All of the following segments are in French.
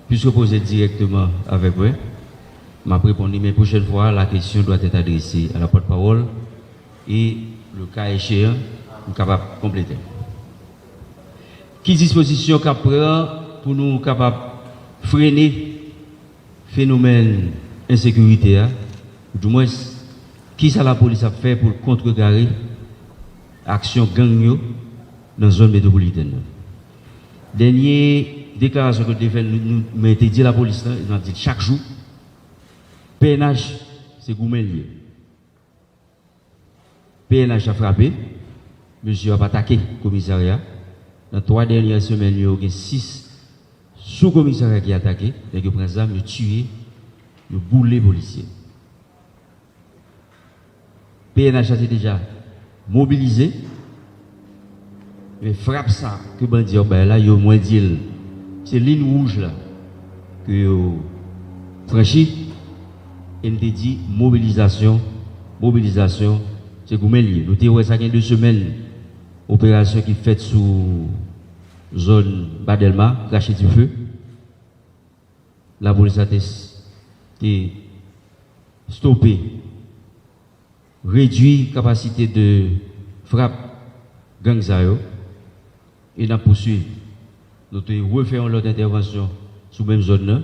puisque poser directement avec vous, m'a répondu, mais prochaine fois, la question doit être adressée à la porte-parole et le cas échéant, nous sommes capables de compléter. Qui disposition qu'on prend pour nous capables de freiner le phénomène d'insécurité, du moins, qui ça la police a fait pour contrecarrer l'action gang dans la zone métropolitaine? Dernière déclaration que nous avons fait, nous avons dit à la police, nous avons dit chaque jour, PNH, c'est Goumelier. PNH a frappé, monsieur a attaqué le commissariat. Dans 3 dernières semaines, il y a eu 6 sous-commissariats qui ont attaqué, et qui ont tué, ils ont boulé les policiers. PNH a été déjà mobilisé, mais frappe ça que bandit là, il y a moins dit, c'est ligne rouge là que franchi, et nous dit mobilisation, c'est Goumelier. Nous avons ça il y a 2 semaines, opération qui est faite sous zone Badelma, craché du feu. La police a été stoppée, réduit capacité de frappe gang Zayo, et nous poursuivons. Nous refaisons l'autre intervention sous la même zone.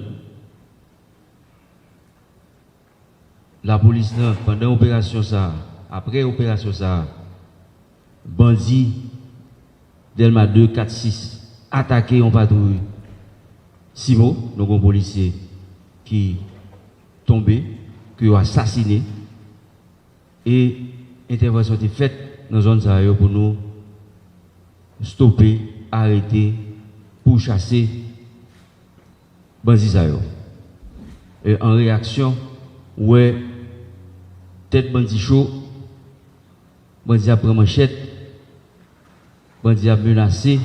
La police, pendant l'opération, après l'opération, bandit Delma 2, 4, 6, attaqué en patrouille. Simo, donc un policier qui tombé, qui a assassiné. Et l'intervention est faite dans la zone Zayo pour nous stopper, arrêter, pour chasser bandit Zayo. Et en réaction, ouais, tête bandit chaud, bandit a pris manchette, bandit a menacé,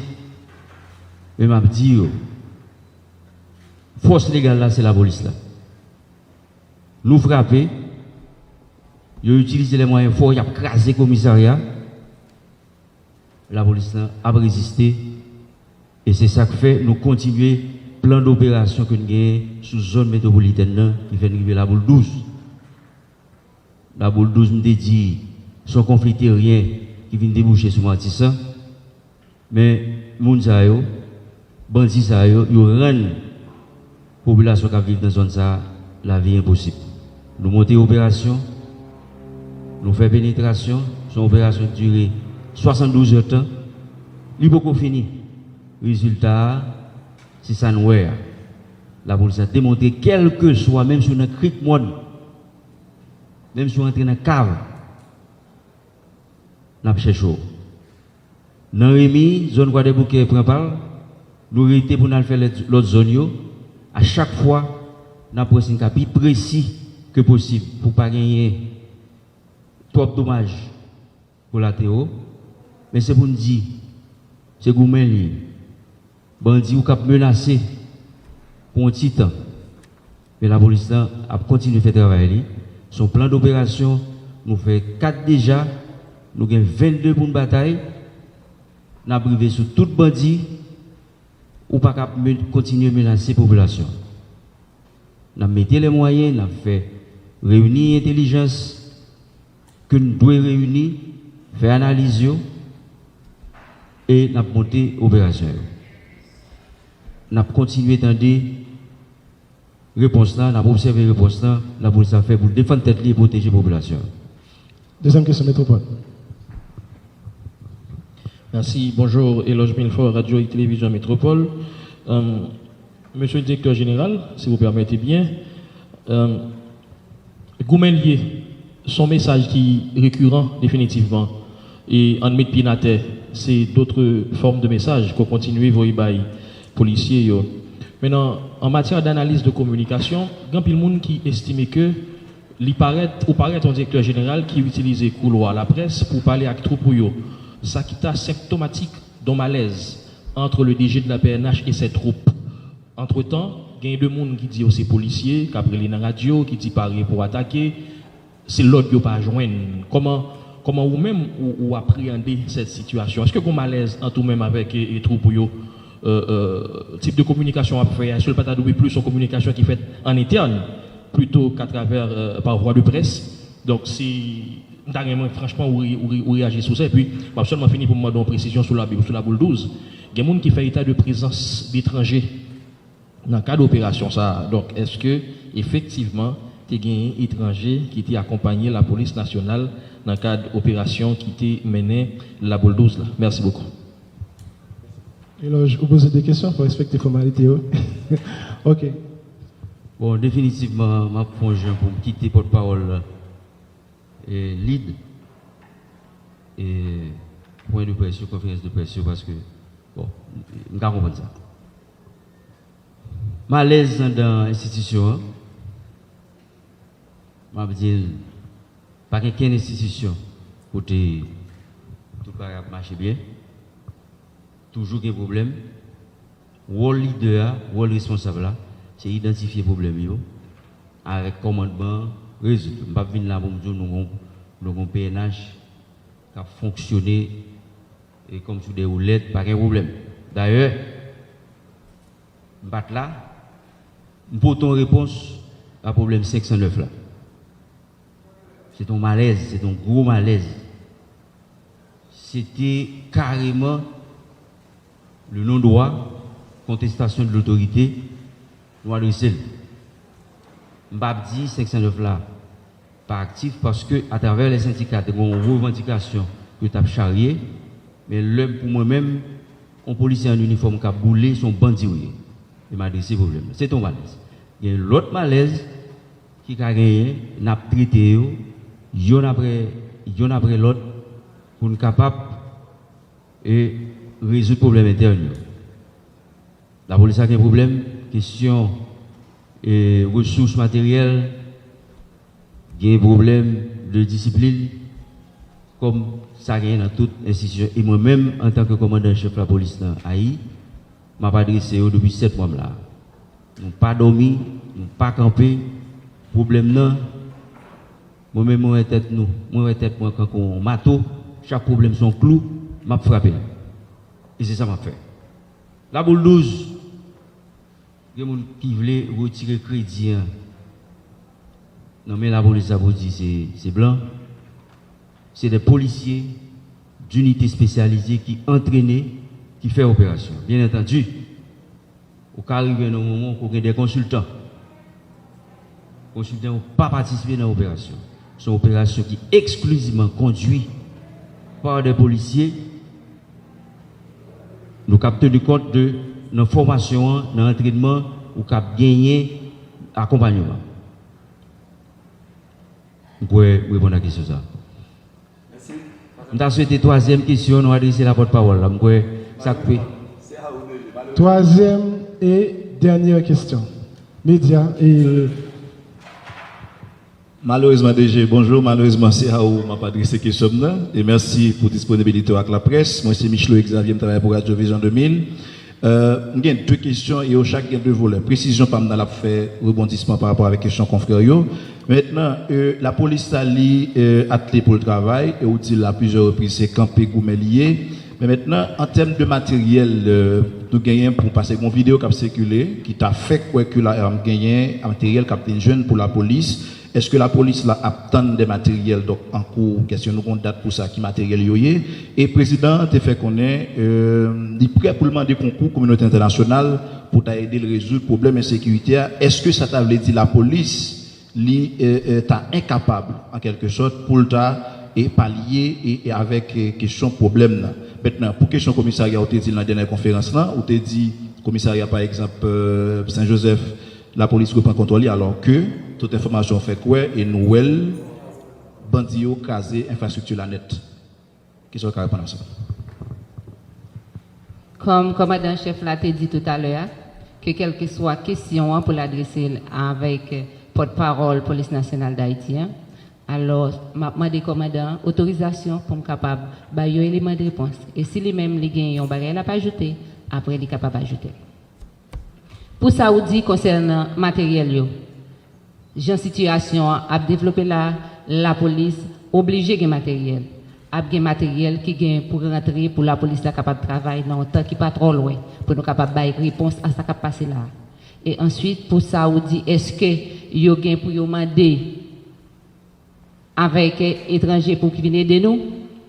et m'a dit, force légale là, c'est la police là. Nous frapper, ils ont utilisé les moyens forts, ils ont crasé le commissariat. La police là a résisté, et c'est ça que fait, nous continuer le plan d'opération que nous avons sous zone métropolitaine qui fait arriver la boule 12. La boule 12 nous dit son conflit terrien qui vient déboucher sur Matissa, mais moun sa yo, bandit sa yo, yo rend population qui vit dans zone ça la vie impossible. Nous montons opération, nous faisons pénétration, son opération durée 72 heures de temps, il n'est pas fini. Résultat, c'est ça nous voyons. La police a démontré, quel que soit, même si on a cric monde, même si on entre dans la cave, nous avons cherché. Dans Rémi, zone Guadeloupe prend part, nous arrêtons pour nous faire l'autre zone. À chaque fois, nous avons pris un cas plus précis que possible pour ne pas gagner trop de dommages pour la théo. Mais c'est pour nous dire, c'est Goumelier, bandit ou cap menacé pour un petit temps. Mais la police a continué à faire travailler. Son plan d'opération, nous fait 4 déjà, nous avons 22 pour une bataille. Nous avons privé sur tout bandit ou pas continuer à menacer la population. Nous avons mis les moyens, nous avons fait réunir l'intelligence que nous devons réunir, faire analyse et nous avons monté l'opération. Nous avons continué à attendre réponse là, nous avons observé la réponse là, la police a fait pour défendre tête et protéger la population. Deuxième question, métropole. Merci. Bonjour, Éloge Milfort, Radio et Télévision Métropole. Monsieur le directeur général, si vous permettez bien, Goumelier, son message qui est récurrent définitivement, et en Pinater, c'est d'autres formes de messages qu'on continue à voir les policiers. Maintenant, en matière d'analyse de communication, il y a beaucoup de monde qui estime que il paraît un directeur général qui utilise les couloirs, la presse pour parler avec troupe. Ça qui est symptomatique d'un malaise entre le DG de la PNH et ses troupes. Entre-temps, il y a deux personnes qui disent aux policiers, qui appellent la radio, qui disent parer pour attaquer. C'est l'autre qui n'a pas joindre. Comment vous-même vous appréhendez cette situation? Est-ce que vous avez un malaise entre vous-même avec les troupes type de communication à faire. Seul pas doué plus en communication qui est faite en interne plutôt qu'à travers par voie de presse. Donc si franchement ou réagir sur ça et puis seulement fini pour moi donner précision sur la boule 12. Il y a des gens qui font état de présence d'étrangers dans le cadre d'opération ça. Donc est-ce que effectivement tu as un étranger qui t'a accompagné la police nationale dans le cadre d'opération qui t'a mené la boule 12 là? Merci beaucoup. Et là, je vous pose des questions pour respecter les formalités. Ok. Bon, définitivement, ma projet pour me quitter porte-parole et lead et point de presse, conférence de presse, parce que, bon, je ne comprends pas ça. Malaise dans l'institution, je veux dire, pas qu'une institution côté tout va marcher bien, toujours qu'il y a un problème. Rôle leader, rôle responsable, c'est identifier le problème avec commandement, résoudre. Je ne vais pas venir là pour me dire nous avons un PNH qui a fonctionné et comme sur des roulettes, pas de problème. D'ailleurs, je vais là, je vais une réponse à problème 509 là. C'est un malaise, c'est un gros malaise. C'était carrément le non-droit, contestation de l'autorité, nous adresser. Je ne dis 509 là, pas actif parce que à travers les syndicats, il y a une revendication que tu as charriée, mais l'homme pour moi-même, un policier en uniforme qui a boulé son bandit. Il m'a adressé le problème. C'est un malaise. Il y a l'autre malaise qui a gagné, n'a traité, yon après l'autre, pour être capable de résoudre le problème interne. La police a un problème, question ressources matérielles, il y a un problème de discipline, comme ça gagne dans toute institution. Et moi-même, en tant que commandant-chef de la police dans Haïti, je m'ai adressé depuis 7 mois là. Nous n'avons pas dormi, nous n'avons pas campé. Problème non. Moi-même, moi tête moi quand on mato, chaque problème son clou, m'a frappé. Et c'est ça m'a fait. La boule 12, il y a des gens qui voulaient retirer crédit. Non mais la police a dit c'est blanc. C'est des policiers d'unités spécialisées qui entraînent, qui font opération. Bien entendu, au cas arrivé dans un moment où il y a des consultants. Les consultants n'ont pas participé dans l'opération. C'est une opération qui est exclusivement conduite par des policiers. Nous avons tenu compte de nos formations, dans l'entraînement, ou nous avons gagné accompagnement. Vous pouvez répondre à la question. Merci. Nous avons souhaité troisième question, nous adresser la porte-parole. Troisième et dernière question. Média et... Malheureusement, DG, bonjour. Malheureusement, c'est Raoult m'a pas adressé question là. Et merci pour la disponibilité avec la presse. Moi, c'est Michelot Xavier, je travaille pour Radio Vision 2000. J'ai deux questions et chaque deux volets. Précision, pas dans la fait rebondissement par rapport avec les questions confrères. Maintenant, la police a attelé pour le travail et où dit à plusieurs reprises, c'est campé goumelier. Mais maintenant, en termes de matériel, nous gagnons pour passer une vidéo qui a circulé, qui t'a fait quoi que la gagné un matériel qui a été jeune pour la police. Est-ce que la police là attend des matériels donc en cours? Question nous avons date pour ça qui matériel yoyé. Et le président te fait connaître, il est prêt pour demander concours communauté internationale pour t'aider à résoudre le problème d'insécurité. Est-ce que ça t'a voulu dire la police t'a incapable en quelque sorte pour t'a et pallier et avec question problème là. Maintenant pour question commissariat on t'a dit dans la dernière conférence là, on t'a dit commissariat par exemple Saint-Joseph, la police reprend contrôle alors que toute information fait quoi et Noël bandio casé infrastructure la net. Qui sont répondre à ça? Comme commandant-chef l'a dit tout à l'heure, que quelle que soit question pour l'adresser avec porte-parole police nationale d'Haïti, alors m'a demandé commandant autorisation pour me capable ba yo élément de réponse et si lui même li gagne un bagage la pas ajouter après il est capable ajouter. Pour ça ou dit concernant matériel yo Jean situation a développé la police obligé de matériel a bien matériel qui gagne pour rentrer pour la police là capable de travailler dans un temps qui pas trop loin pour nous capable de réponse à ça qui passe là. Et ensuite pour ça on dit est-ce que yo gagne pour yo demander avec étrangers pour qui viennent aider nous,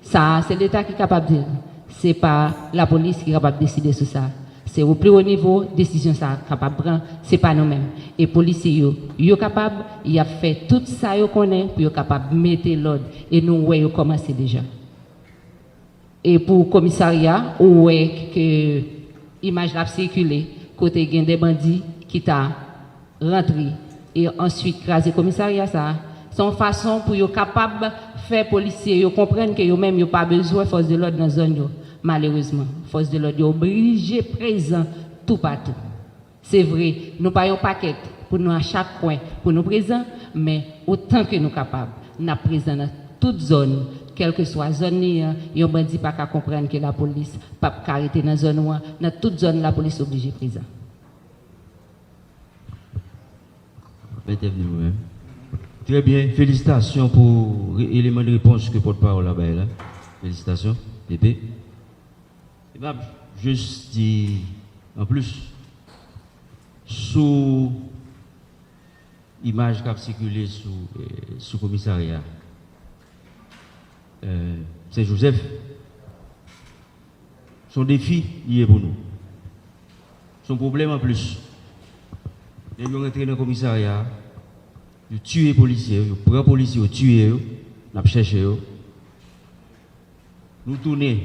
ça c'est l'État qui est capable de dire. C'est pas la police qui est capable de décider sur ça. C'est au plus haut niveau, décision ça capable de prendre, c'est pas nous-mêmes. Et policiers yo capable, il a fait tout ça yo connaît pour yo capable de mettre l'ordre et nous ouais yo commencé déjà. Et pour commissariat, ouais que image l'a circulé côté gain des bandits qui t'a rentré et ensuite craser commissariat ça. Son façon pour yo capable faire policiers yo comprendre que yo même yo pas besoin force de l'ordre dans zone yo. Malheureusement, force de l'ordre obligé présent tout partout. C'est vrai, nous pas un paquet pour nous à chaque coin pour nous présents, mais autant que nous capables, nous présents dans toute zone, quelle que soit zone yo bandit pas qu'à comprendre que la police pas arrêter dans zone dans toute zone la police obligé présent. Bienvenue. Très bien, félicitations pour l'élément de réponse que porte-parole là-bas. Là. Félicitations, Pépé. Et bien, juste dire, en plus, sous l'image qui a circulé sous le commissariat, c'est Joseph, son défi lié pour nous. Son problème en plus, ils ont rentré dans le commissariat, ils tuent les policiers, ils prennent les policiers, ils tuent, ils cherchent. Nous tournons,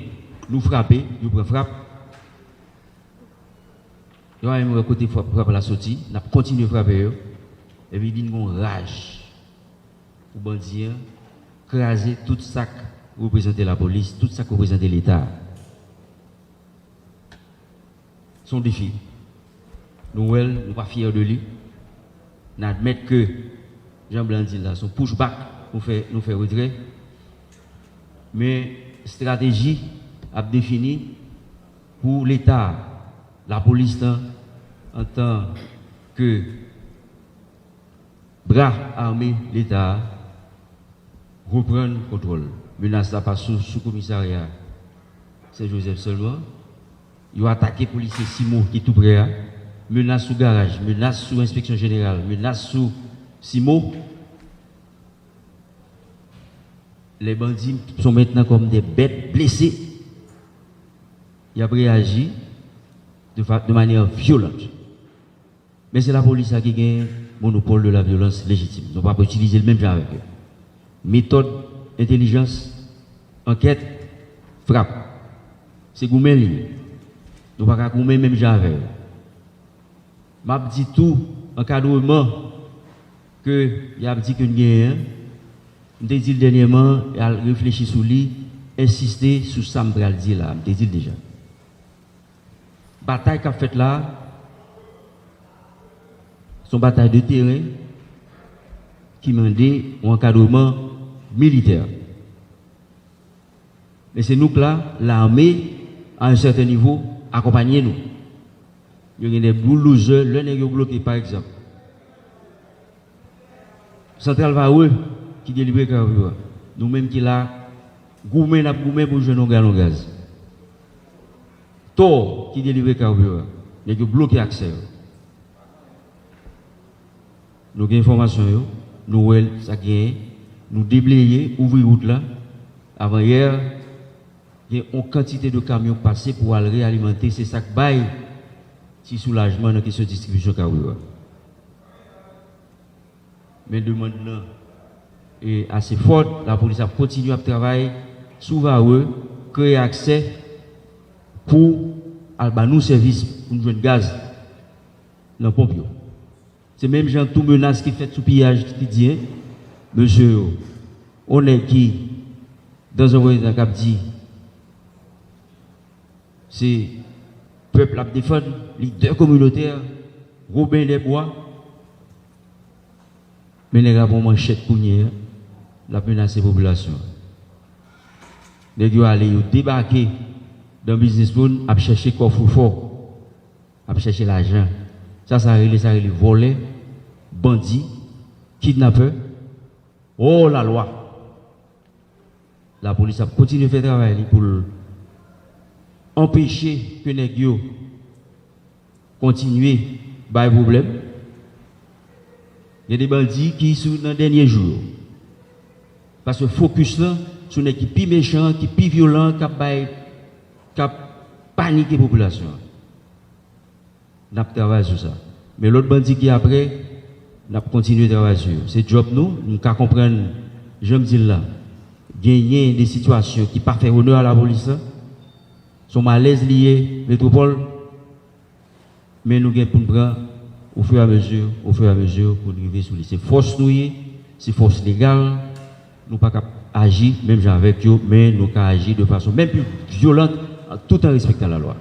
nous frappons, nous prenons frappe. Nous avons un côté frappe à la sortie, nous continuons à frapper. Et puis il y a une rage pour bandits, craser tout ça qui représente la police, tout ça qui représente l'État. Son défi. Nous ne sommes pas fiers de lui. Nous admettons que Jean Blanc dit là, son pushback nous fait retrait. Mais stratégie a défini pour l'État, la police en tant que bras armé l'État reprendre le contrôle. Menace pas sous commissariat, c'est Joseph seulement. Il a attaqué les policiers Simo qui est tout près. Menace sous garage, menace sous inspection générale, menace sous Simo. Les bandits sont maintenant comme des bêtes blessées. Il a réagi de manière violente. Mais c'est la police qui a le monopole de la violence légitime. Nous ne pouvons pas utiliser le même genre avec eux. Méthode, intelligence, enquête, frappe. C'est Goumen lié. Nous ne pouvons pas Goumen même genre avec eux. M'a dit tout encadrement que il a dit que nous avons m'te dit dernièrement et a réfléchi sur lui insister sur ça m'bral dit là m'te dit déjà bataille qu'a fait là son bataille de terrain qui demandait un encadrement militaire mais c'est nous que là l'armée à un certain niveau accompagner nous. Il y a des boulouseurs, l'un est bloqué par exemple. Central Vaoué qui délivre carburant. Nous-mêmes qui là, gourmet pour jouer nos gaz. Tor qui délivre carburant. Il y a bloqué l'accès. Nous avons information, nous ça gagne, nous déblayer, ouvrir route là. Avant hier, il y a une quantité de camions passés pour aller réalimenter ces sacs bail. Si soulagement dans la question de distribution carburant. Mais demande là est assez forte, la police a continué à travailler sous Vaoué, créer accès pour nous service pour nous jouer de gaz dans le pompe. C'est même gens tout menace qui fait sous pillage qui dit, monsieur, on est qui dans un voyage qui dit, c'est peuple à défendre, leader communautaire, Robin des Bois, mais les gars vont manchette pour nier la menace des populations. Les gars aller débarquer dans le business plan, à chercher coffre fort, à chercher l'argent. Ça arrive voler, bandits, kidnappeurs. Oh la loi! la police a continué à faire travail pour empêcher que les gens continuent à avoir des problèmes. Il y a des bandits qui sont dans les derniers jours. Parce que le focus là, sur les qui plus méchants, qui plus violents, qui paniquent la population. Nous avons travaillé sur ça. Mais l'autre bandit qui après, nous avons continué à travailler sur. C'est job nous pouvons comprendre, je me dis là, gagner des situations qui ne pas faire honneur à la police, sont malaise liés, métropole, mais nous avons pour prendre au fur et à mesure, pour arriver sur les. C'est force nous, c'est force légale, nous pas agir, même avec eux, mais nous pouvons agir de façon même plus violente, tout en respectant la loi.